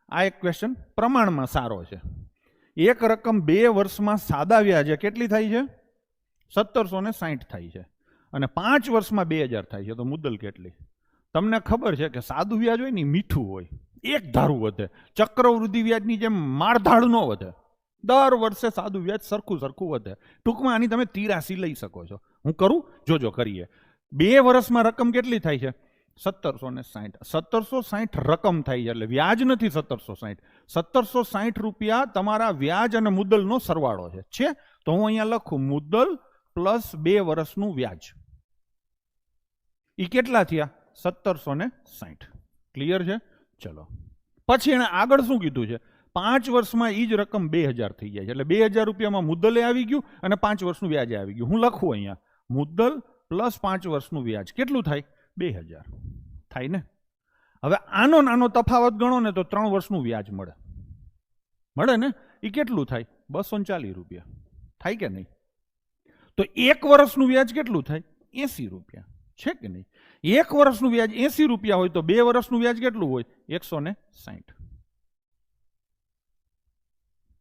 આ એક ક્વેશ્ચન પ્રમાણમાં સારો છે. એક રકમ 2 વર્ષમાં સાદા વ્યાજે કેટલી થાય છે? 1760 થાય છે. અને 5 વર્ષમાં 2000 થાય છે. તો મુદ્દલ કેટલી? તમને ખબર છે કે સાદું વ્યાજ હોય ને મીઠું હોય, એક ધારું વધે. ચક્રવૃદ્ધિ વ્યાજની જેમ માળધાડ ન વધે. દર વર્ષે સાદું વ્યાજ સરખું વધે. ટૂંકમાં આની તમે 83 લઈ શકો છો. હું કરું, જોજો કરીએ. 2 વર્ષમાં રકમ કેટલી થાય છે? 1760. 1760 રકમ થાય છે, એટલે વ્યાજ નથી 1760. 1760 રૂપિયા તમારા વ્યાજ અને મુદ્દલનો સરવાળો છે. તો હું અહીંયા લખું મુદ્દલ પ્લસ 2 વર્ષનું વ્યાજ. એ કેટલા થયા? 1760. ક્લિયર છે? ચલો, પછી એને આગળ શું કીધું છે? 5 વર્ષમાં એ જ રકમ 2000 થઈ જાય છે. એટલે 2000 રૂપિયામાં મુદ્દલે આવી ગયું અને 5 વર્ષનું વ્યાજે આવી ગયું. હું લખું અહીંયા મુદ્દલ પ્લસ 5 વર્ષનું વ્યાજ કેટલું થાય? 2000 થાય ને. હવે આનો નાનો તફાવત ગણો ને તો 3 વર્ષનું વ્યાજ મળે ને. એ કેટલું થાય? 240 રૂપિયા થાય કે નહીં? તો 1 વર્ષનું વ્યાજ કેટલું થાય? 80 રૂપિયા છે કે નહીં? 1 વર્ષનું વ્યાજ 80 રૂપિયા હોય તો 2 વર્ષનું વ્યાજ કેટલું હોય? 160.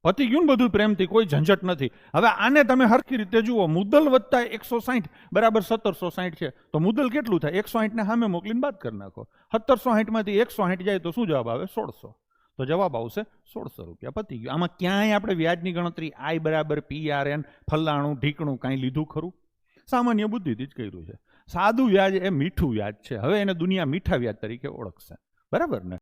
પતી ગયું ને બધું પ્રેમથી, કોઈ ઝંઝટ નથી. હવે આને તમે હરખી રીતે જુઓ. મુદ્દલ વત્તા 160 બરાબર 1760 છે. તો મુદ્દલ કેટલું થાય? 160 ને સામે મોકલીને બાદ કરી નાખો. 1760 માંથી 160 જાય તો શું જવાબ આવે? 1600. તો જવાબ આવશે 1600 રૂપિયા. પતી ગયું. આમાં ક્યાંય આપણે વ્યાજની ગણતરી I બરાબર PRN ફલાણું ઢીકણું કાંઈ લીધું ખરું? સામાન્ય બુદ્ધિથી જ કર્યું છે. સાદું વ્યાજ એ મીઠું વ્યાજ છે. હવે એને દુનિયા મીઠા વ્યાજ તરીકે ઓળખશે. બરાબર ને?